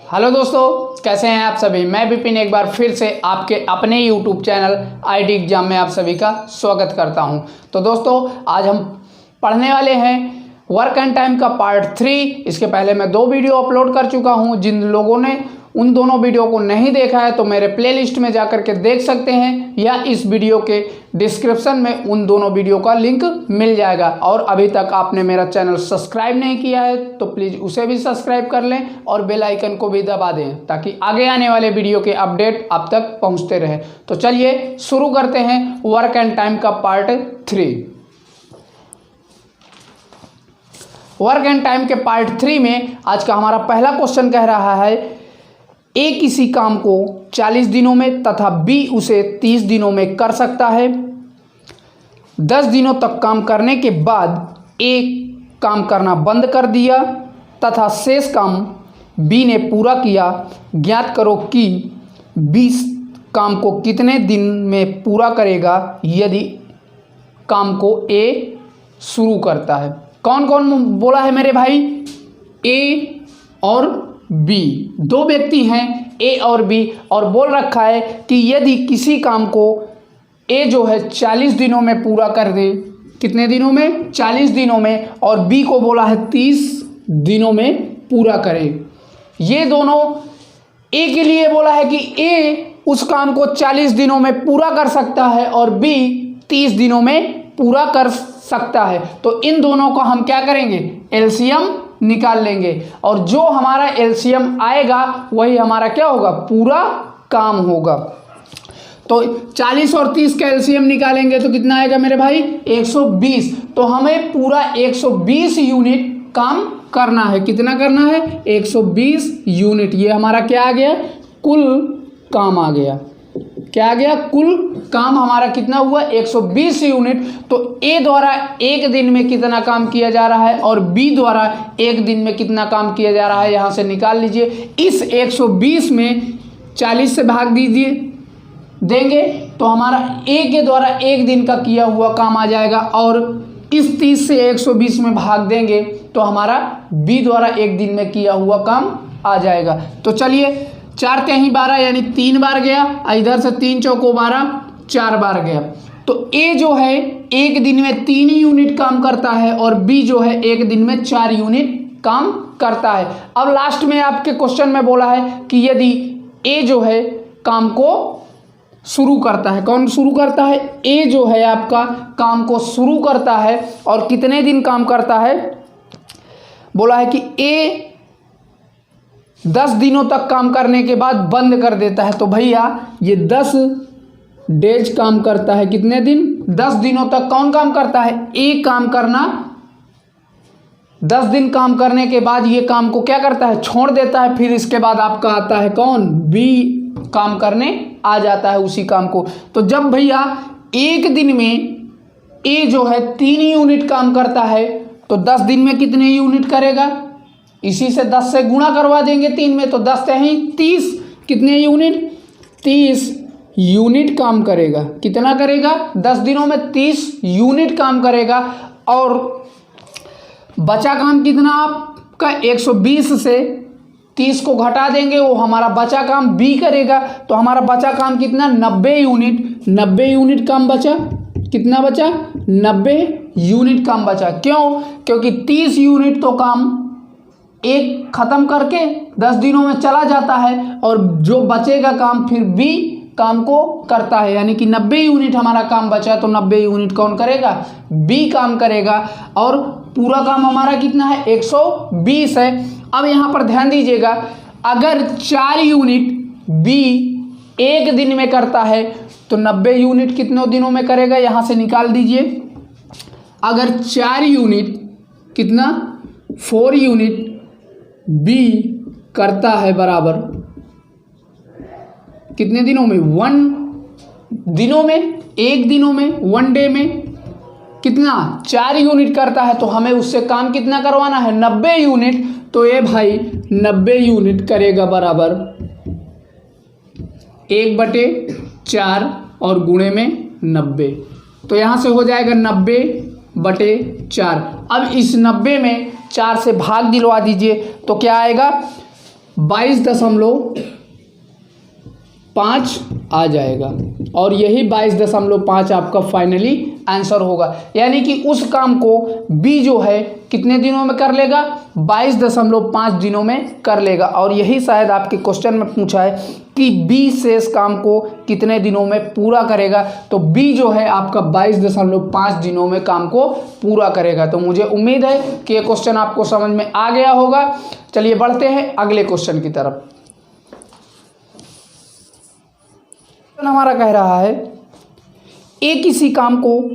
Hello दोस्तों, कैसे हैं आप सभी। मैं विपिन एक बार फिर से आपके अपने यूट्यूब चैनल आईडी एग्जाम में आप सभी का स्वागत करता हूं। तो दोस्तों, आज हम पढ़ने वाले हैं वर्क एंड टाइम का पार्ट 3। इसके पहले मैं 2 वीडियो अपलोड कर चुका हूं। जिन लोगों ने उन दोनों वीडियो को नहीं देखा है तो मेरे प्लेलिस्ट में जाकर के देख सकते हैं, या इस वीडियो के डिस्क्रिप्शन में उन दोनों वीडियो का लिंक मिल जाएगा। और अभी तक आपने मेरा चैनल सब्सक्राइब नहीं किया है तो प्लीज़ उसे भी सब्सक्राइब कर लें और बेल आइकन को भी दबा दें, ताकि आगे आने वाले वीडियो के अपडेट आप तक पहुंचते रहे। तो चलिए शुरू करते हैं वर्क एंड टाइम का पार्ट 3। वर्क एंड टाइम के पार्ट 3 में आज का हमारा पहला क्वेश्चन कह रहा है, ए किसी काम को 40 दिनों में तथा बी उसे 30 दिनों में कर सकता है। 10 दिनों तक काम करने के बाद ए काम करना बंद कर दिया तथा शेष काम बी ने पूरा किया। ज्ञात करो कि बी काम को कितने दिन में पूरा करेगा यदि काम को ए शुरू करता है। कौन कौन बोला है मेरे भाई? ए और बी, 2 व्यक्ति हैं ए और बी, और बोल रखा है कि यदि किसी काम को ए जो है 40 दिनों में पूरा कर दे। कितने दिनों में? 40 दिनों में। और बी को बोला है 30 दिनों में पूरा करे। ये दोनों ए के लिए बोला है कि ए उस काम को 40 दिनों में पूरा कर सकता है और बी 30 दिनों में पूरा कर सकता है। तो इन दोनों को हम क्या करेंगे? एलसीएम निकाल लेंगे, और जो हमारा एलसीएम आएगा वही हमारा क्या होगा? पूरा काम होगा। तो 40 और 30 का एलसीएम निकालेंगे तो कितना आएगा मेरे भाई? 120। तो हमें पूरा 120 यूनिट काम करना है। कितना करना है? 120 यूनिट। ये हमारा क्या आ गया? कुल काम आ गया। क्या आ गया? कुल काम हमारा कितना हुआ? 120 यूनिट। तो ए द्वारा एक दिन में कितना काम किया जा रहा है और बी द्वारा एक दिन में कितना काम किया जा रहा है, यहाँ से निकाल लीजिए। इस 120 में 40 से भाग दीजिए देंगे तो हमारा ए के द्वारा एक दिन का किया हुआ काम आ जाएगा, और इस 30 से 120 में भाग देंगे तो हमारा बी द्वारा एक दिन में किया हुआ काम आ जाएगा। तो चलिए, 4 तेहीं 12 यानी 3 बार गया, इधर से 3 चौको 12, 4 बार गया। तो ए जो है एक दिन में 3 यूनिट काम करता है और बी जो है एक दिन में 4 यूनिट काम करता है। अब लास्ट में आपके क्वेश्चन में बोला है कि यदि ए जो है काम को शुरू करता है। कौन शुरू करता है? ए जो है आपका काम को शुरू करता है और कितने दिन काम करता है? बोला है कि ए 10 दिनों तक काम करने के बाद बंद कर देता है। तो भैया ये 10 डेज काम करता है। कितने दिन? 10 दिनों तक कौन काम करता है? ए काम करना। 10 दिन काम करने के बाद ये काम को क्या करता है? छोड़ देता है। फिर इसके बाद आपका आता है कौन? बी काम करने आ जाता है उसी काम को। तो जब भैया एक दिन में ए जो है 3 यूनिट काम करता है तो 10 दिन में कितने यूनिट करेगा? इसी से 10 से गुणा करवा देंगे 3 में, तो 10 तेहीं 30। कितने यूनिट? 30 यूनिट काम करेगा। कितना करेगा? 10 दिनों में 30 यूनिट काम करेगा। और बचा काम कितना आपका? 120 से 30 को घटा देंगे, वो हमारा बचा काम बी करेगा। तो हमारा बचा काम कितना? 90 यूनिट। 90 यूनिट काम बचा। कितना बचा? 90 यूनिट काम बचा। क्यों? क्योंकि 30 यूनिट तो काम एक खत्म करके 10 दिनों में चला जाता है, और जो बचेगा काम फिर बी काम को करता है। यानी कि 90 यूनिट हमारा काम बचा, तो 90 यूनिट कौन करेगा? बी काम करेगा। और पूरा काम हमारा कितना है? 120 है। अब यहाँ पर ध्यान दीजिएगा, अगर 4 यूनिट बी एक दिन में करता है तो 90 यूनिट कितनों दिनों में करेगा? यहाँ से निकाल दीजिए। अगर 4 यूनिट कितना? 4 यूनिट बी करता है बराबर कितने दिनों में? 1 दिनों में, एक दिनों में, 1 डे में कितना? 4 यूनिट करता है। तो हमें उससे काम कितना करवाना है? 90 यूनिट। तो ये भाई 90 यूनिट करेगा बराबर 1/4 और गुणे में 90। तो यहाँ से हो जाएगा 90/4। अब इस 90 में 4 से भाग दिलवा दीजिए तो क्या आएगा? 22.5 आ जाएगा और यही 22.5 आपका फाइनली आंसर होगा। यानी कि उस काम को बी जो है कितने दिनों में कर लेगा, 22.5 दिनों में कर लेगा। और यही शायद आपके क्वेश्चन में पूछा है कि बी से इस काम को कितने दिनों में पूरा करेगा, तो बी जो है आपका 22.5 दिनों में काम को पूरा करेगा। तो मुझे उम्मीद है कि ये क्वेश्चन आपको समझ में आ गया होगा। चलिए बढ़ते हैं अगले क्वेश्चन की तरफ। हमारा कह रहा है ए किसी काम को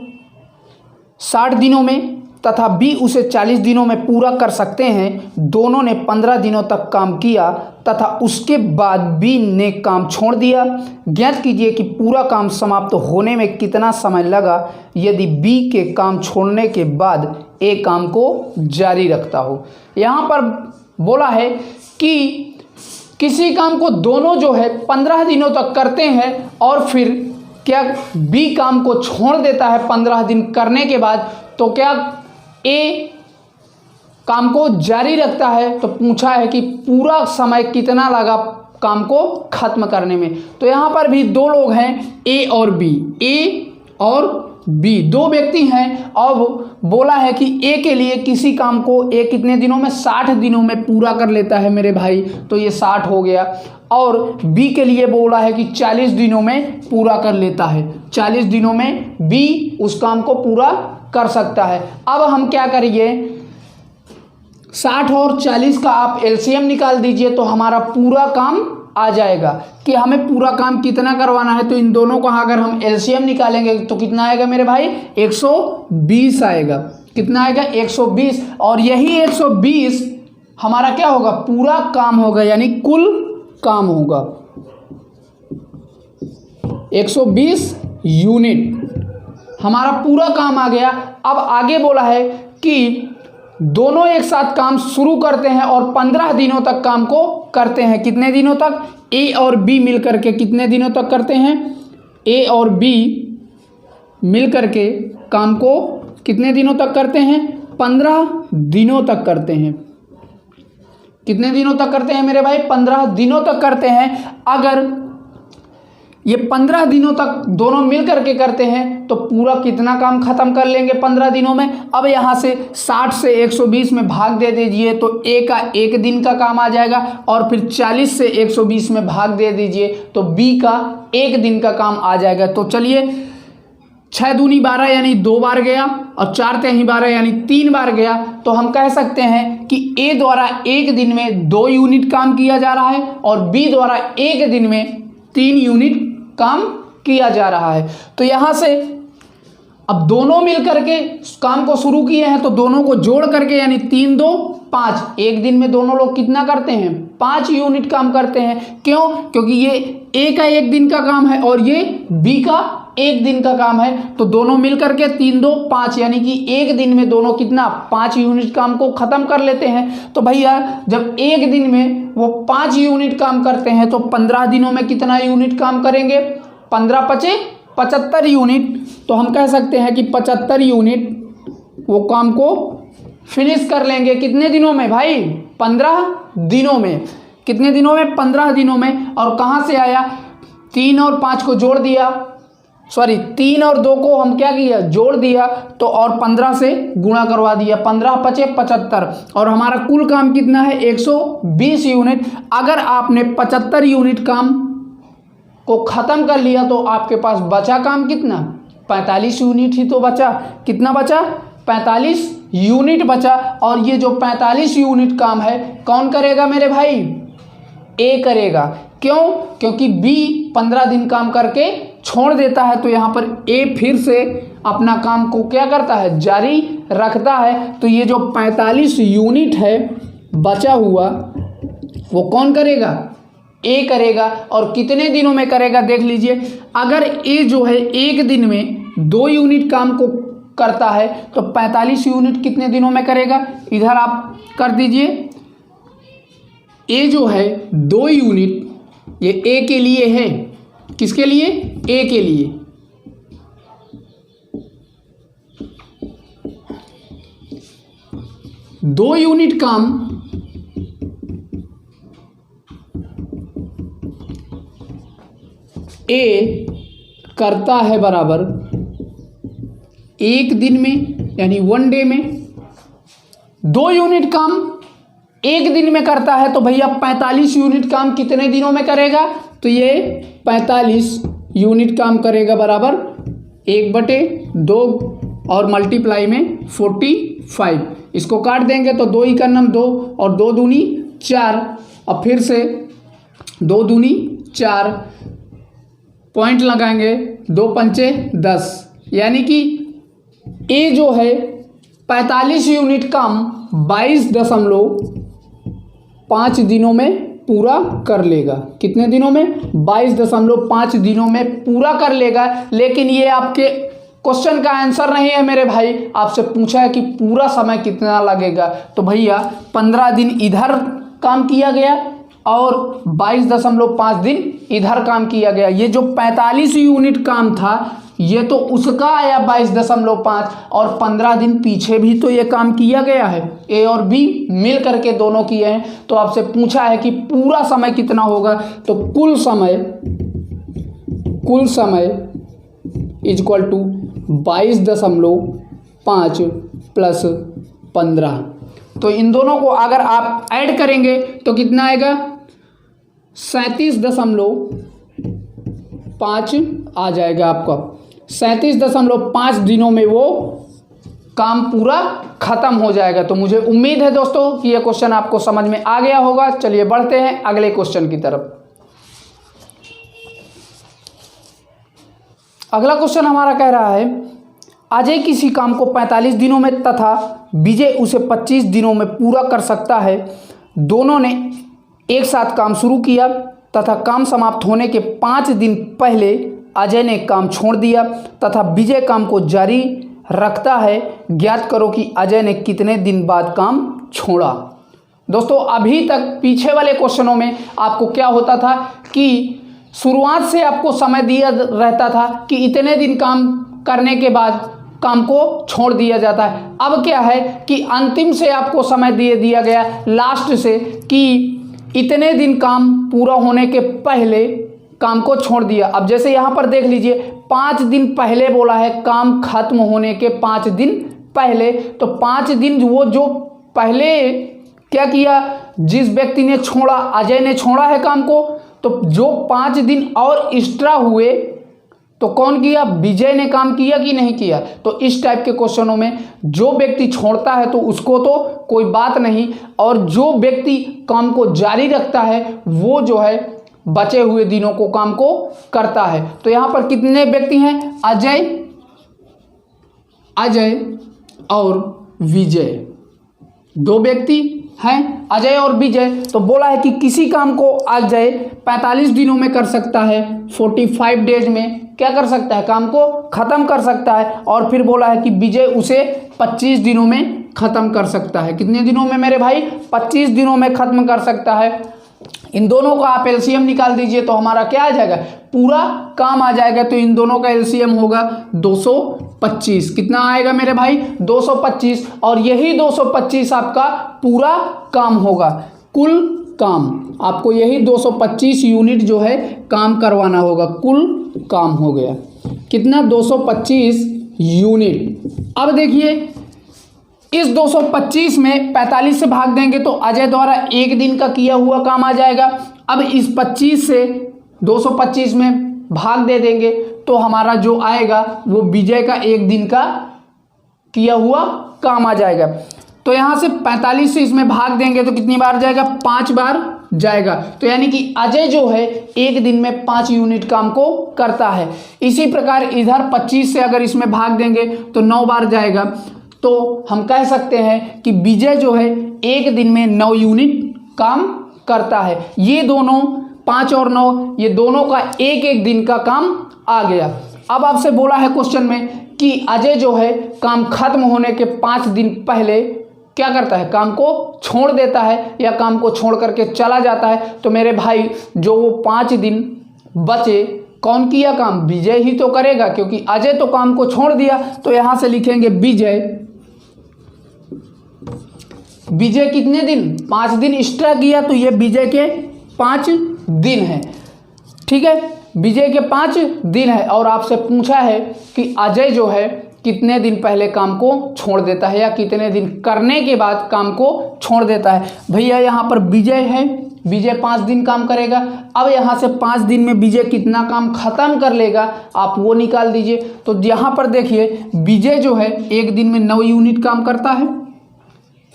60 दिनों में तथा बी उसे 40 दिनों में पूरा कर सकते हैं। दोनों ने 15 दिनों तक काम किया तथा उसके बाद बी ने काम छोड़ दिया। ज्ञात कीजिए कि पूरा काम समाप्त होने में कितना समय लगा यदि बी के काम छोड़ने के बाद ए काम को जारी रखता हो। यहाँ पर बोला है कि किसी काम को दोनों जो है 15 दिनों तक करते हैं और फिर क्या बी काम को छोड़ देता है 15 दिन करने के बाद, तो क्या ए काम को जारी रखता है। तो पूछा है कि पूरा समय कितना लगा काम को खत्म करने में। तो यहाँ पर भी दो लोग हैं, ए और बी, ए और बी दो व्यक्ति हैं। अब बोला है कि ए के लिए किसी काम को ए कितने दिनों में, 60 दिनों में पूरा कर लेता है मेरे भाई, तो ये 60 हो गया। और बी के लिए बोला है कि 40 दिनों में पूरा कर लेता है, 40 दिनों में बी उस काम को पूरा कर सकता है। अब हम क्या करिए, 60 और 40 का आप एलसीएम निकाल दीजिए तो हमारा पूरा काम आ जाएगा कि हमें पूरा काम कितना करवाना है। तो इन दोनों का अगर हम एलसीएम निकालेंगे तो कितना आएगा मेरे भाई, 120 आएगा। कितना आएगा, 120। और यही 120 हमारा क्या होगा, पूरा काम होगा, यानी कुल काम होगा 120 यूनिट हमारा पूरा काम आ गया। अब आगे बोला है कि दोनों एक साथ काम शुरू करते हैं और 15 दिनों तक काम को करते हैं। कितने दिनों तक, ए और बी मिलकर के कितने दिनों तक करते हैं, ए और बी मिलकर के काम को कितने दिनों तक करते हैं, 15 दिनों तक करते हैं। कितने दिनों तक करते हैं मेरे भाई, 15 दिनों तक करते हैं। अगर ये 15 दिनों तक दोनों मिल करके करते हैं तो पूरा कितना काम खत्म कर लेंगे 15 दिनों में। अब यहाँ से 60 से 120 में भाग दे दीजिए तो ए का 1 दिन का काम आ जाएगा और फिर 40 से 120 में भाग दे दीजिए तो बी का 1 दिन का काम आ जाएगा। तो चलिए 6 दूनी 12 यानी 2 बार गया और 4 तेही 12 यानी 3 बार गया। तो हम कह सकते हैं कि ए द्वारा 1 दिन में 2 यूनिट काम किया जा रहा है और बी द्वारा 1 दिन में 3 यूनिट काम किया जा रहा है। तो यहाँ से अब दोनों मिल करके काम को शुरू किए हैं तो दोनों को जोड़ करके यानी 3 2 5, एक दिन में दोनों लोग कितना करते हैं, 5 यूनिट काम करते हैं। क्यों, क्योंकि ये ए का 1 दिन का काम है और ये बी का 1 दिन का काम है। तो दोनों मिल करके 3 2 5 यानी कि 1 दिन में दोनों कितना, 5 यूनिट काम को खत्म कर लेते हैं। तो भैया जब 1 दिन में वो 5 यूनिट काम करते हैं तो 15 दिनों में कितना यूनिट काम करेंगे, 15 5 75 यूनिट। तो हम कह सकते हैं कि 75 यूनिट वो काम को फिनिश कर लेंगे। कितने दिनों में भाई, 15 दिनों में। कितने दिनों में, 15 दिनों में। और कहाँ से आया, 3 और 5 को जोड़ दिया, सॉरी 3 और 2 को हम क्या किया, जोड़ दिया तो और 15 से गुणा करवा दिया, 15 5 75 और हमारा कुल काम कितना है 120 यूनिट। अगर आपने 75 यूनिट काम को ख़त्म कर लिया तो आपके पास बचा काम कितना, 45 यूनिट ही तो बचा। कितना बचा, 45 यूनिट बचा। और ये जो 45 यूनिट काम है कौन करेगा मेरे भाई, ए करेगा। क्यों, क्योंकि बी 15 दिन काम करके छोड़ देता है। तो यहाँ पर ए फिर से अपना काम को क्या करता है, जारी रखता है। तो ये जो 45 यूनिट है बचा हुआ वो कौन करेगा, ए करेगा। और कितने दिनों में करेगा देख लीजिए। अगर ए जो है 1 दिन में 2 यूनिट काम को करता है तो 45 यूनिट कितने दिनों में करेगा, इधर आप कर दीजिए। ए जो है 2 यूनिट ये ए के लिए है, किसके लिए, ए के लिए। दो यूनिट काम ए करता है बराबर एक दिन में यानी 1 डे में 2 यूनिट काम एक दिन में करता है, तो भैया 45 यूनिट काम कितने दिनों में करेगा? तो ये 45 यूनिट काम करेगा बराबर 1/2 और मल्टीप्लाई में 45। इसको काट देंगे तो 2 का नाम 2 और 2 दूनी 4, अब फिर से 2 दूनी 4, पॉइंट लगाएंगे 2 पंचे 10, यानी कि ए जो है 45 यूनिट काम 22.5 दिनों में पूरा कर लेगा। कितने दिनों में? 22.5 दिनों में पूरा कर लेगा। लेकिन ये आपके क्वेश्चन का आंसर नहीं है मेरे भाई, आपसे पूछा है कि पूरा समय कितना लगेगा। तो भैया 15 दिन इधर काम किया गया और 22.5 दिन इधर काम किया गया। ये जो 45 यूनिट काम था ये तो उसका आया 22.5 और 15 दिन पीछे भी तो ये काम किया गया है, ए और बी मिल करके दोनों किए हैं। तो आपसे पूछा है कि पूरा समय कितना होगा, तो कुल समय इक्वल टू 22.5 प्लस 15। तो इन दोनों को अगर आप ऐड करेंगे तो कितना आएगा? 37.5 आ जाएगा आपका। 37.5 दिनों में वो काम पूरा खत्म हो जाएगा। तो मुझे उम्मीद है दोस्तों कि ये क्वेश्चन आपको समझ में आ गया होगा। चलिए बढ़ते हैं अगले क्वेश्चन की तरफ। अगला क्वेश्चन हमारा कह रहा है अजय किसी काम को 45 दिनों में तथा विजय उसे 25 दिनों में पूरा कर सकता है। दोनों ने एक साथ काम शुरू किया तथा काम समाप्त होने के 5 दिन पहले अजय ने काम छोड़ दिया तथा विजय काम को जारी रखता है। ज्ञात करो कि अजय ने कितने दिन बाद काम छोड़ा। दोस्तों अभी तक पीछे वाले क्वेश्चनों में आपको क्या होता था कि शुरुआत से आपको समय दिया रहता था कि इतने दिन काम करने के बाद काम को छोड़ दिया जाता है। अब क्या है कि अंतिम से आपको समय दिया गया लास्ट से कि इतने दिन काम पूरा होने के पहले काम को छोड़ दिया। अब जैसे यहाँ पर देख लीजिए 5 दिन पहले बोला है, काम खत्म होने के 5 दिन पहले। तो 5 दिन वो जो पहले क्या किया, जिस व्यक्ति ने छोड़ा, अजय ने छोड़ा है काम को, तो जो 5 दिन और एक्स्ट्रा हुए तो कौन किया? विजय ने काम किया कि नहीं किया? तो इस टाइप के क्वेश्चनों में जो व्यक्ति छोड़ता है तो उसको तो कोई बात नहीं, और जो व्यक्ति काम को जारी रखता है वो जो है बचे हुए दिनों को काम को करता है। तो यहाँ पर कितने व्यक्ति हैं? अजय और विजय, 2 व्यक्ति हैं, अजय और विजय। तो बोला है कि किसी काम को अजय 45 दिनों में कर सकता है, 45 डेज में क्या कर सकता है? काम को खत्म कर सकता है। और फिर बोला है कि विजय उसे 25 दिनों में खत्म कर सकता है। कितने दिनों में मेरे भाई? 25 दिनों में खत्म कर सकता है। इन दोनों का आप एलसीएम निकाल दीजिए तो हमारा क्या आ जाएगा? पूरा काम आ जाएगा। तो इन दोनों का एलसीएम होगा 225। कितना आएगा मेरे भाई? 225। और यही 225 आपका पूरा काम होगा, कुल काम। आपको यही 225 यूनिट जो है काम करवाना होगा, कुल काम हो गया। कितना? 225 यूनिट। अब देखिए इस 225 में 45 से भाग देंगे तो अजय द्वारा 1 दिन का किया हुआ काम आ जाएगा। अब इस 25 से 225 में भाग दे देंगे तो हमारा जो आएगा वो विजय का 1 दिन का किया हुआ काम आ जाएगा। तो यहाँ से 45 से इसमें भाग देंगे तो कितनी बार जाएगा? 5 बार जाएगा। तो यानी कि अजय जो है 1 दिन में 5 यूनिट काम को करता है। इसी प्रकार इधर 25 से अगर इसमें भाग देंगे तो 9 बार जाएगा। तो हम कह सकते हैं कि विजय जो है 1 दिन में 9 यूनिट काम करता है। ये दोनों 5 और 9 ये दोनों का 1-1 दिन का काम आ गया। अब आपसे बोला है क्वेश्चन में कि अजय जो है काम खत्म होने के 5 दिन पहले क्या करता है? काम को छोड़ देता है या काम को छोड़ करके चला जाता है। तो मेरे भाई जो वो 5 दिन बचे कौन किया काम? विजय ही तो करेगा, क्योंकि अजय तो काम को छोड़ दिया। तो यहां से लिखेंगे विजय कितने दिन? 5 दिन एक्स्ट्रा किया, तो ये विजय के 5 दिन है। ठीक है। विजय के 5 दिन है और आपसे पूछा है कि अजय जो है कितने दिन पहले काम को छोड़ देता है या कितने दिन करने के बाद काम को छोड़ देता है। भैया यहाँ पर विजय है, विजय 5 दिन काम करेगा। अब यहाँ से 5 दिन में विजय कितना काम खत्म कर लेगा आप वो निकाल दीजिए। तो यहाँ पर देखिए विजय जो है एक दिन में 9 यूनिट काम करता है।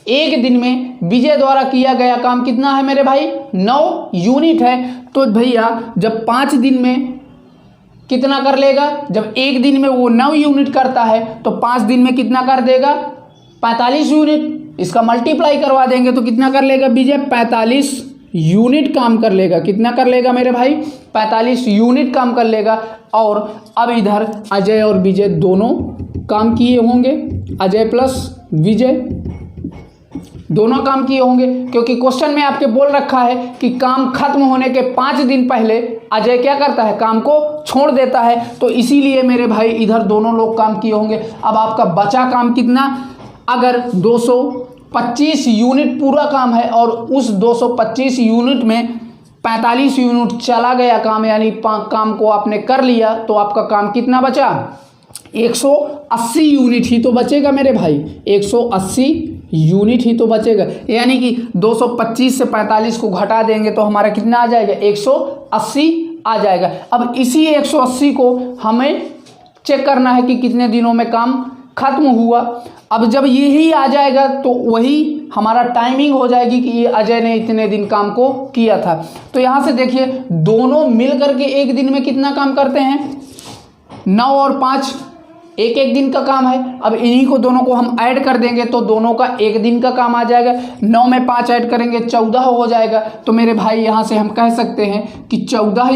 एक दिन में विजय द्वारा किया गया काम कितना है मेरे भाई? 9 यूनिट है। तो भैया जब 5 दिन में कितना कर लेगा, जब एक दिन में वो 9 यूनिट करता है तो 5 दिन में कितना कर देगा? 45 यूनिट। इसका मल्टीप्लाई करवा देंगे तो कितना कर लेगा विजय? 45 यूनिट काम कर लेगा। कितना कर लेगा मेरे भाई? 45 यूनिट काम कर लेगा। और अब इधर अजय और विजय दोनों काम किए होंगे, अजय प्लस विजय दोनों काम किए होंगे, क्योंकि क्वेश्चन में आपके बोल रखा है कि काम खत्म होने के 5 दिन पहले अजय क्या करता है? काम को छोड़ देता है। तो इसीलिए मेरे भाई इधर दोनों लोग काम किए होंगे। अब आपका बचा काम कितना? अगर 225 यूनिट पूरा काम है और उस 225 यूनिट में 45 यूनिट चला गया काम, यानी काम को आपने कर लिया, तो आपका काम कितना बचा? 180 यूनिट ही तो बचेगा मेरे भाई, 180 यूनिट ही तो बचेगा। यानी कि 225 से 45 को घटा देंगे तो हमारा कितना आ जाएगा? 180 आ जाएगा। अब इसी 180 को हमें चेक करना है कि कितने दिनों में काम खत्म हुआ। अब जब यही आ जाएगा तो वही हमारा टाइमिंग हो जाएगी कि ये अजय ने इतने दिन काम को किया था। तो यहाँ से देखिए दोनों मिल करके एक दिन में कितना काम करते हैं? 9 और 5 एक दिन का काम है। अब इन्हीं को दोनों को हम ऐड कर देंगे तो दोनों का एक दिन का काम आ जाएगा। 9 में 5 ऐड करेंगे 14 हो जाएगा। तो मेरे भाई यहाँ से हम कह सकते हैं कि 14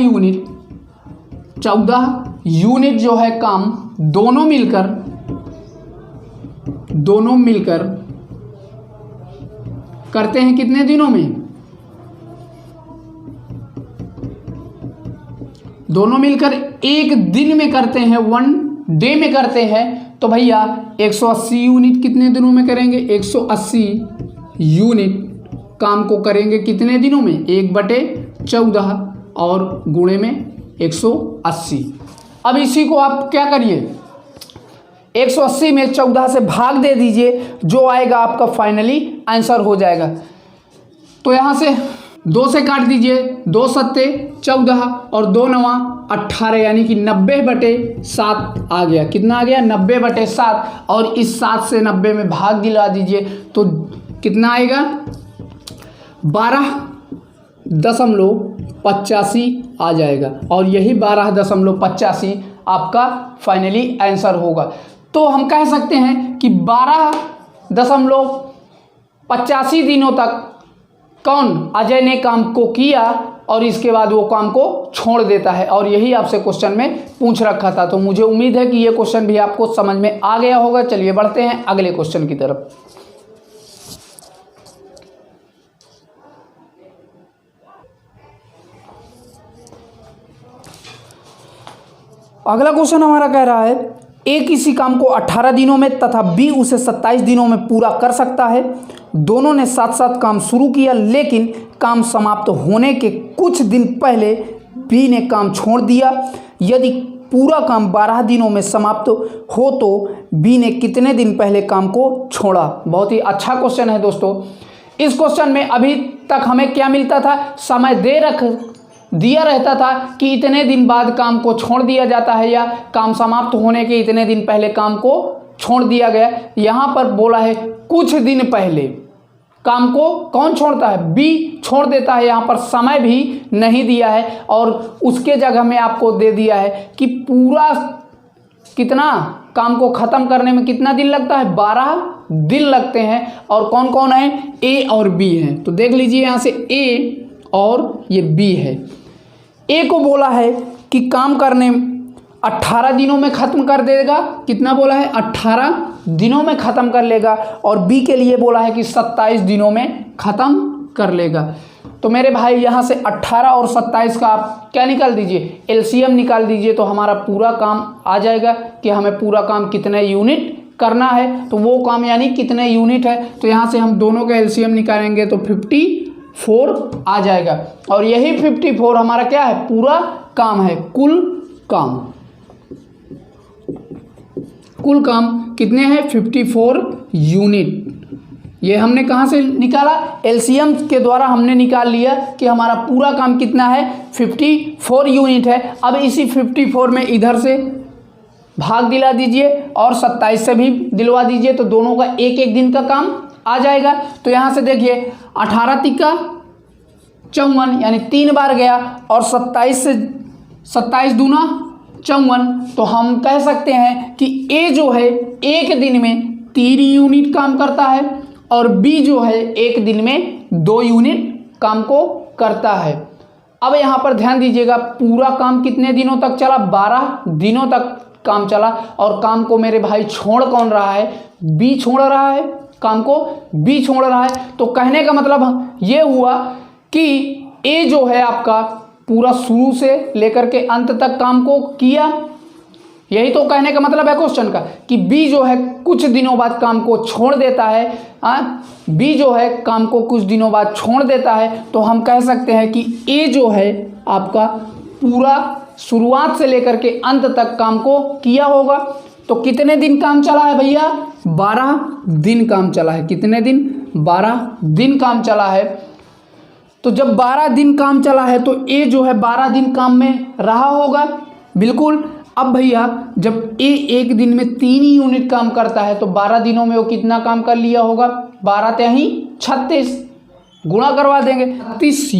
यूनिट जो है काम दोनों मिलकर करते हैं कितने दिनों में? दोनों मिलकर एक दिन में करते हैं, 1 डे में करते हैं। तो भैया 180 यूनिट कितने दिनों में करेंगे? 180 यूनिट काम को करेंगे कितने दिनों में? 1/14 और गुणे में 180। अब इसी को आप क्या करिए, 180 में 14 से भाग दे दीजिए, जो आएगा आपका फाइनली आंसर हो जाएगा। तो यहाँ से 2 से काट दीजिए, 2 सत्ते 14 और 2 नवा 18, यानी कि 90/7 आ गया। कितना आ गया? 90/7। और इस 7 से 90 में भाग दिला दीजिए तो कितना आएगा? 12.85 आ जाएगा। और यही 12.85 आपका फाइनली आंसर होगा। तो हम कह सकते हैं कि 12.85 दिनों तक कौन? अजय ने काम को किया और इसके बाद वो काम को छोड़ देता है। और यही आपसे क्वेश्चन में पूछ रखा था। तो मुझे उम्मीद है कि ये क्वेश्चन भी आपको समझ में आ गया होगा। चलिए बढ़ते हैं अगले क्वेश्चन की तरफ। अगला क्वेश्चन हमारा कह रहा है ए किसी काम को 18 दिनों में तथा बी उसे 27 दिनों में पूरा कर सकता है। दोनों ने साथ साथ काम शुरू किया, लेकिन काम समाप्त होने के कुछ दिन पहले बी ने काम छोड़ दिया। यदि पूरा काम 12 दिनों में समाप्त हो तो बी ने कितने दिन पहले काम को छोड़ा? बहुत ही अच्छा क्वेश्चन है दोस्तों। इस क्वेश्चन में अभी तक हमें क्या मिलता था? समय दिया रहता था कि इतने दिन बाद काम को छोड़ दिया जाता है या काम समाप्त होने के इतने दिन पहले काम को छोड़ दिया गया। यहाँ पर बोला है कुछ दिन पहले काम को कौन छोड़ता है? बी छोड़ देता है। यहाँ पर समय भी नहीं दिया है और उसके जगह में आपको दे दिया है कि पूरा कितना काम को ख़त्म करने में कितना दिन लगता है? 12 दिन लगते हैं। और कौन कौन है? ए और बी हैं। तो देख लीजिए यहाँ से ए और ये बी है। ए को बोला है कि काम करने 18 दिनों में ख़त्म कर देगा। कितना बोला है? 18 दिनों में ख़त्म कर लेगा। और बी के लिए बोला है कि 27 दिनों में ख़त्म कर लेगा। तो मेरे भाई यहाँ से 18 और 27 का आप क्या निकाल दीजिए? एलसीएम निकाल दीजिए। तो हमारा पूरा काम आ जाएगा कि हमें पूरा काम कितने यूनिट करना है। तो वो काम यानी कितने यूनिट है। तो यहाँ से हम दोनों का एलसीएम निकालेंगे तो 54 आ जाएगा। और यही 54 हमारा क्या है? पूरा काम है, कुल काम कितने हैं 54 यूनिट। ये हमने कहाँ से निकाला, एलसीएम के द्वारा हमने निकाल लिया कि हमारा पूरा काम कितना है 54 यूनिट है। अब इसी 54 में इधर से भाग दिला दीजिए और 27 से भी दिलवा दीजिए, तो दोनों का एक एक दिन का काम आ जाएगा। तो यहाँ से देखिए 18 तिक्का 54 यानी 3 बार गया और 27 दूना 54, तो हम कह सकते हैं कि ए जो है एक दिन में 3 यूनिट काम करता है और बी जो है एक दिन में 2 यूनिट काम को करता है। अब यहाँ पर ध्यान दीजिएगा, पूरा काम कितने दिनों तक चला, 12 दिनों तक काम चला। और काम को मेरे भाई छोड़ कौन रहा है, बी छोड़ रहा है, काम को बी छोड़ रहा है। तो कहने का मतलब ये हुआ कि ए जो है आपका पूरा शुरू से लेकर के अंत तक काम को किया। यही तो कहने का मतलब है क्वेश्चन का कि बी जो है कुछ दिनों बाद काम को छोड़ देता है। बी जो है काम को कुछ दिनों बाद छोड़ देता है, तो हम कह सकते हैं कि ए जो है आपका पूरा शुरुआत से लेकर के अंत तक काम को किया होगा। तो कितने दिन काम चला है भैया, 12 दिन काम चला है। कितने दिन, 12 दिन काम चला है। तो जब 12 दिन काम चला है तो ए जो है 12 दिन काम में रहा होगा, बिल्कुल। अब भैया जब ए एक दिन में 3 यूनिट काम करता है तो 12 दिनों में वो कितना काम कर लिया होगा, 12 तेही 36, गुणा करवा देंगे 36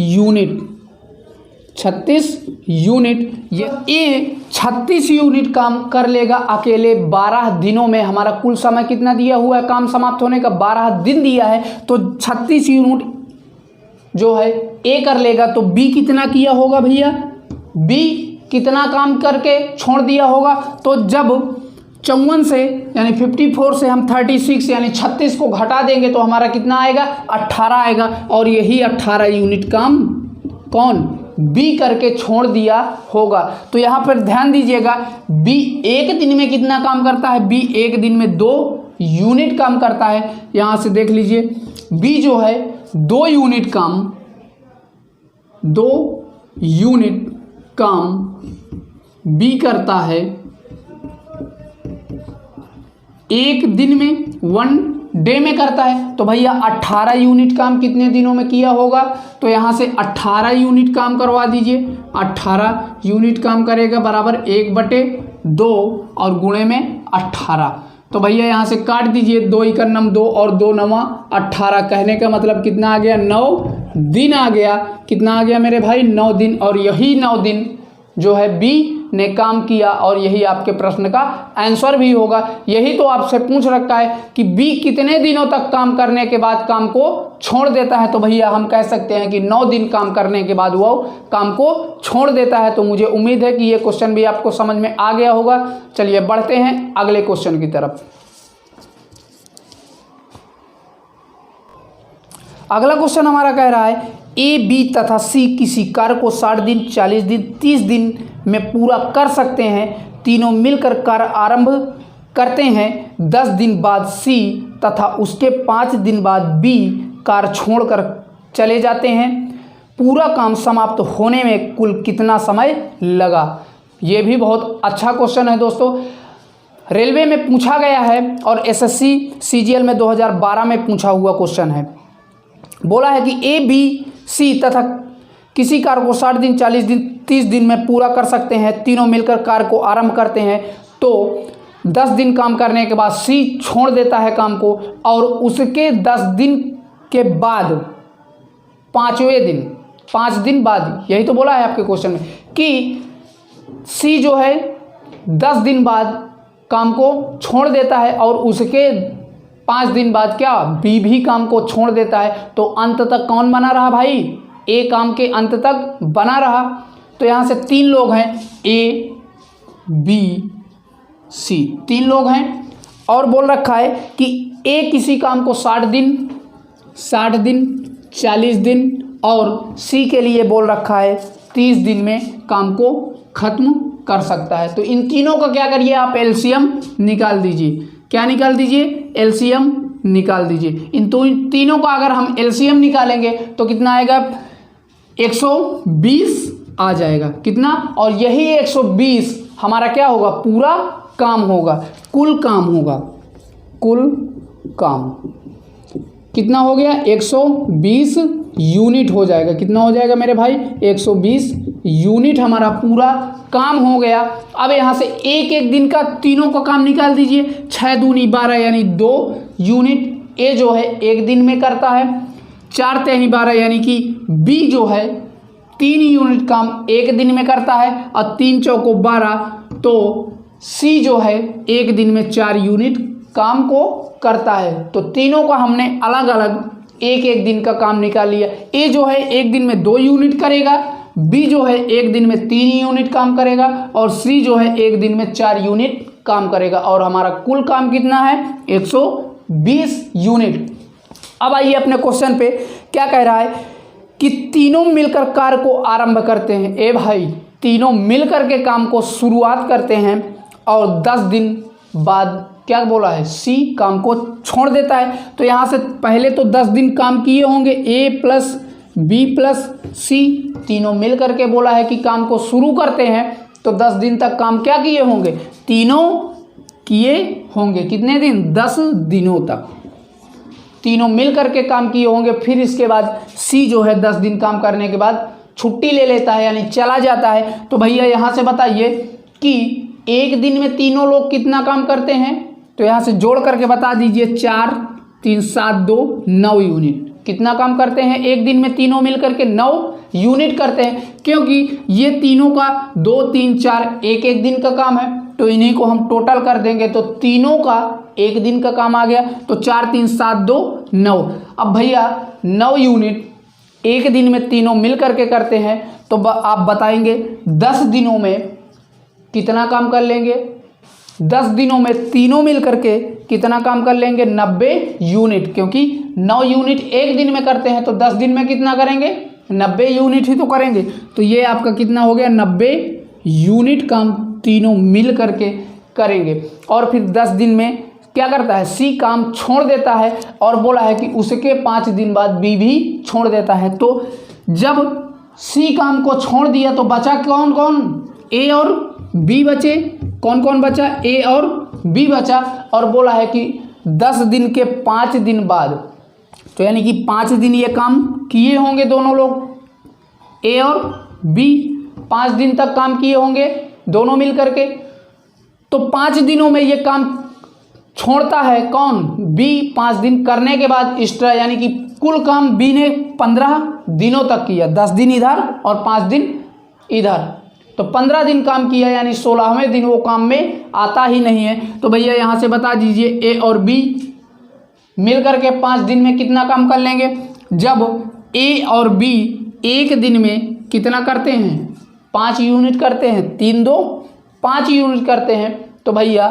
यूनिट। ये ए 36 यूनिट काम कर लेगा अकेले 12 दिनों में। हमारा कुल समय कितना दिया हुआ है काम समाप्त होने का, 12 दिन दिया है। तो 36 यूनिट जो है ए कर लेगा, तो बी कितना किया होगा भैया, बी कितना काम करके छोड़ दिया होगा। तो जब 54 से यानी 54 से हम 36 यानी 36 को घटा देंगे तो हमारा कितना आएगा, 18 आएगा। और यही 18 यूनिट काम कौन, बी करके छोड़ दिया होगा। तो यहाँ पर ध्यान दीजिएगा, बी एक दिन में कितना काम करता है, बी एक दिन में 2 यूनिट काम करता है। यहाँ से देख लीजिए, बी जो है 2 यूनिट काम बी करता है एक दिन में, 1 डे में करता है। तो भैया 18 यूनिट काम कितने दिनों में किया होगा, तो यहाँ से 18 यूनिट काम करवा दीजिए। 18 यूनिट काम करेगा बराबर 1/2 और गुणे में 18। तो भैया यहाँ से काट दीजिए, 2 × 9 2 और 2 × 9 18। कहने का मतलब कितना आ गया, 9 दिन आ गया। कितना आ गया मेरे भाई, 9 दिन। और यही 9 दिन जो है बी ने काम किया और यही आपके प्रश्न का आंसर भी होगा। यही तो आपसे पूछ रखा है कि बी कितने दिनों तक काम करने के बाद काम को छोड़ देता है। तो भैया हम कह सकते हैं कि 9 दिन काम करने के बाद वो काम को छोड़ देता है। तो मुझे उम्मीद है कि ये क्वेश्चन भी आपको समझ में आ गया होगा। चलिए बढ़ते हैं अगले क्वेश्चन की तरफ। अगला क्वेश्चन हमारा कह रहा है ए, बी तथा सी किसी कार्य को 60 दिन, 40 दिन, 30 दिन में पूरा कर सकते हैं। तीनों मिलकर कार्य आरंभ करते हैं। 10 दिन बाद सी तथा उसके 5 दिन बाद बी कार्य छोड़कर चले जाते हैं। पूरा काम समाप्त होने में कुल कितना समय लगा। ये भी बहुत अच्छा क्वेश्चन है दोस्तों, रेलवे में पूछा गया है और एसएससी सीजीएल में 2012 में पूछा हुआ क्वेश्चन है। बोला है कि ए, बी, सी तथा किसी कार्य को 60 दिन, 40 दिन, 30 दिन में पूरा कर सकते हैं। तीनों मिलकर कार्य को आरंभ करते हैं। तो 10 दिन काम करने के बाद सी छोड़ देता है काम को और उसके 10 दिन के बाद 5वें दिन, 5 दिन बाद, यही तो बोला है आपके क्वेश्चन में कि सी जो है 10 दिन बाद काम को छोड़ देता है और उसके 5 दिन बाद क्या, बी भी काम को छोड़ देता है। तो अंत तक कौन बना रहा भाई, ए काम के अंत तक बना रहा। तो यहाँ से 3 लोग हैं, ए, बी, सी, 3 लोग हैं। और बोल रखा है कि ए किसी काम को 60 दिन, 40 दिन और सी के लिए बोल रखा है 30 दिन में काम को खत्म कर सकता है। तो इन तीनों का क्या करिए आप, एलसीएम निकाल दीजिए। क्या निकाल दीजिए, एलसीएम निकाल दीजिए। इन तीनों का अगर हम एलसीएम निकालेंगे तो कितना आएगा, 120 आ जाएगा। कितना? और यही 120 हमारा क्या होगा? पूरा काम होगा, कुल काम होगा। कुल काम कितना हो गया? 120 यूनिट हो जाएगा। कितना हो जाएगा मेरे भाई? 120 यूनिट हमारा पूरा काम हो गया। अब यहाँ से एक एक दिन का तीनों का काम निकाल दीजिए। 6 दूनी 12 यानी 2 यूनिट ए जो है एक दिन में करता है। 4 तेनी 12 यानी कि बी जो है 3 यूनिट काम एक दिन में करता है। और 3 चौको 12 तो सी जो है एक दिन में 4 यूनिट काम को करता है। तो तीनों का हमने अलग अलग एक एक दिन का काम निकाल लिया। ए जो है एक दिन में 2 यूनिट करेगा, बी जो है एक दिन में 3 यूनिट काम करेगा और सी जो है एक दिन में 4 यूनिट काम करेगा। और हमारा कुल काम कितना है? 120 यूनिट। अब आइए अपने क्वेश्चन पे, क्या कह रहा है कि तीनों मिलकर कार्य को आरंभ करते हैं। ए भाई, तीनों मिलकर के काम को शुरुआत करते हैं और 10 दिन बाद क्या बोला है? सी काम को छोड़ देता है। तो यहाँ से पहले तो 10 दिन काम किए होंगे, ए प्लस बी प्लस सी तीनों मिल करके बोला है कि काम को शुरू करते हैं। तो 10 दिन तक काम क्या किए होंगे? तीनों किए होंगे। कितने दिन? 10 दिनों तक तीनों मिल करके काम किए होंगे। फिर इसके बाद सी जो है 10 दिन काम करने के बाद छुट्टी ले लेता है, यानी चला जाता है। तो भैया यहाँ से बताइए कि एक दिन में तीनों लोग कितना काम करते हैं? तो यहाँ से जोड़ करके बता दीजिए। 4 3 7 2 9 यूनिट कितना काम करते हैं एक दिन में? तीनों मिलकर के 9 यूनिट करते हैं, क्योंकि ये तीनों का 2 3 4 एक एक दिन का काम है। तो इन्हीं को हम टोटल कर देंगे तो तीनों का एक दिन का काम आ गया। तो 4 3 7 2 9। अब भैया 9 यूनिट एक दिन में तीनों मिल करके करते हैं। तो आप बताएंगे 10 दिनों में कितना काम कर लेंगे? 10 दिनों में तीनों मिल करके कितना काम कर लेंगे? 90 यूनिट, क्योंकि 9 यूनिट एक दिन में करते हैं। तो 10 दिन में कितना करेंगे? 90 यूनिट ही तो करेंगे। तो ये आपका कितना हो गया? 90 यूनिट काम तीनों मिल करके करेंगे। और फिर 10 दिन में क्या करता है? सी काम छोड़ देता है और बोला है कि उसके 5 दिन बाद बी भी छोड़ देता है। तो जब सी काम को छोड़ दिया तो बचा कौन कौन? ए और बी बचे। कौन कौन बचा? ए और बी बचा। और बोला है कि 10 दिन के 5 दिन बाद, तो यानी कि 5 दिन ये काम किए होंगे दोनों लोग, ए और बी 5 दिन तक काम किए होंगे दोनों मिल करके। तो 5 दिनों में ये काम छोड़ता है कौन? बी। 5 दिन करने के बाद एक्स्ट्रा, यानी कि कुल काम बी ने 15 दिनों तक किया। 10 दिन इधर और 5 दिन इधर, तो 15 दिन काम किया, यानी 16वें दिन वो काम में आता ही नहीं है। तो भैया यहाँ से बता दीजिए ए और बी मिल करके 5 दिन में कितना काम कर लेंगे? जब ए और बी एक दिन में कितना करते हैं? 5 यूनिट करते हैं। 3 2 5 यूनिट करते हैं। तो भैया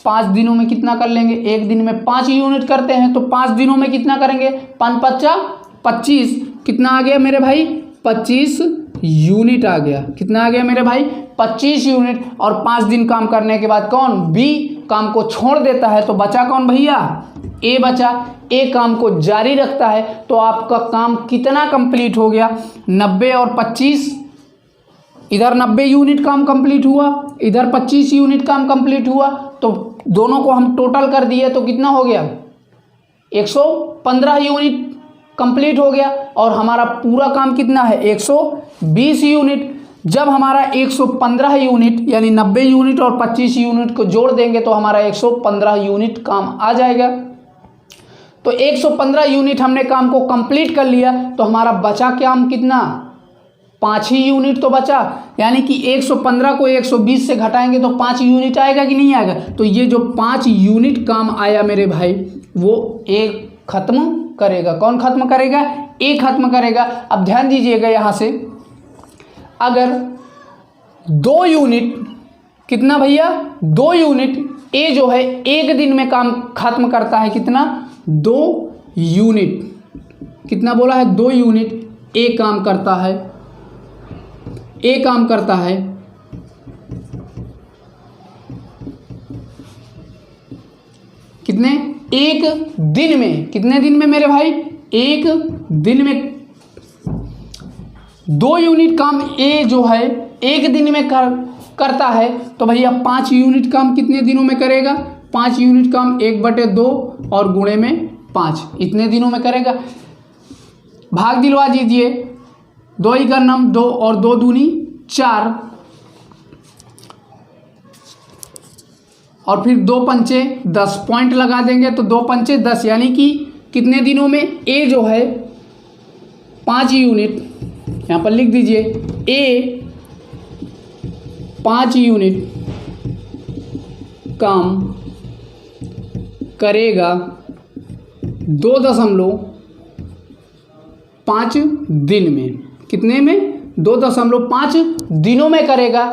5 दिनों में कितना कर लेंगे? एक दिन में 5 यूनिट करते हैं तो 5 दिनों में कितना करेंगे? 5 5 25। कितना आ गया मेरे भाई? 25 यूनिट आ गया। कितना आ गया मेरे भाई? 25 यूनिट। और 5 दिन काम करने के बाद कौन? बी काम को छोड़ देता है। तो बचा कौन भैया? ए बचा। ए काम को जारी रखता है। तो आपका काम कितना कंप्लीट हो गया? 90 और 25, इधर 90 यूनिट काम कंप्लीट हुआ, इधर 25 यूनिट काम कंप्लीट हुआ। तो दोनों को हम टोटल कर दिए तो कितना हो गया? 115 यूनिट कंप्लीट हो गया। और हमारा पूरा काम कितना है? 120 यूनिट। जब हमारा 115 यूनिट यानी 90 यूनिट और 25 यूनिट को जोड़ देंगे तो हमारा 115 यूनिट काम आ जाएगा। तो 115 यूनिट हमने काम को कंप्लीट कर लिया। तो हमारा बचा काम कितना? 5 ही यूनिट तो बचा, यानी कि 115 को 120 से घटाएंगे तो 5 यूनिट आएगा कि नहीं आएगा? तो ये जो 5 यूनिट काम आया मेरे भाई, वो एक खत्म करेगा। कौन खत्म करेगा? ए खत्म करेगा। अब ध्यान दीजिएगा यहाँ से, अगर 2 यूनिट, कितना भैया? 2 यूनिट ए जो है एक दिन में काम खत्म करता है। कितना? 2 यूनिट। कितना बोला है? 2 यूनिट ए काम करता है। ए काम करता है कितने? एक दिन में। कितने दिन में मेरे भाई? एक दिन में 2 यूनिट काम ए जो है एक दिन में करता है, तो भैया 5 यूनिट काम कितने दिनों में करेगा? 5 यूनिट काम 1/2 और गुणे में 5, इतने दिनों में करेगा। भाग दिलवा दीजिए, 2 ही का नाम 2 और 2 दूनी 4 और फिर 2 पंचे 10 पॉइंट लगा देंगे, तो 2 पंचे 10 यानी कि कितने दिनों में ए जो है 5 यूनिट, यहाँ पर लिख दीजिए ए 5 यूनिट काम करेगा 2.5 दिन में। कितने में? 2.5 दिनों में करेगा।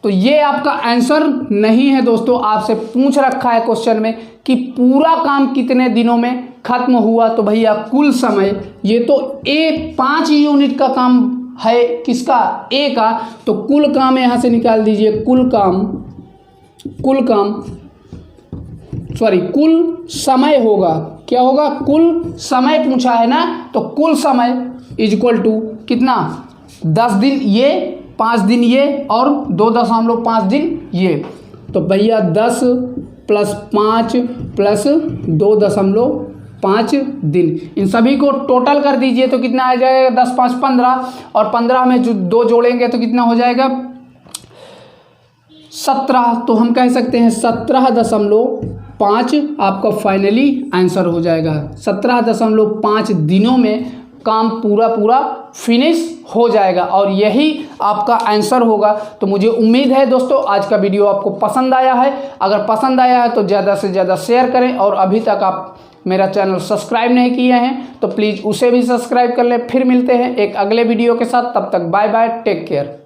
तो ये आपका आंसर नहीं है दोस्तों, आपसे पूछ रखा है क्वेश्चन में कि पूरा काम कितने दिनों में खत्म हुआ, तो भैया कुल समय, ये तो ए 5 यूनिट का काम है, किसका? ए का, तो कुल काम यहाँ से निकाल दीजिए, कुल समय होगा। क्या होगा? कुल समय पूछा है ना, तो कुल समय इक्वल टू कितना? 10 दिन ये, 5 दिन ये और 2.5 दिन ये, तो भैया 10 + 5 + 2.5 दिन, इन सभी को टोटल कर दीजिए तो कितना आ जाएगा? 10 × 5 = 15 और 15 में जो 2 जोड़ेंगे तो कितना हो जाएगा? 17। तो हम कह सकते हैं 17.5 आपका फाइनली आंसर हो जाएगा। 17.5 दिनों में काम पूरा फिनिश हो जाएगा और यही आपका आंसर होगा। तो मुझे उम्मीद है दोस्तों आज का वीडियो आपको पसंद आया है। अगर पसंद आया है तो ज़्यादा से ज़्यादा शेयर करें और अभी तक आप मेरा चैनल सब्सक्राइब नहीं किए हैं तो प्लीज़ उसे भी सब्सक्राइब कर लें। फिर मिलते हैं एक अगले वीडियो के साथ, तब तक बाय बाय, टेक केयर।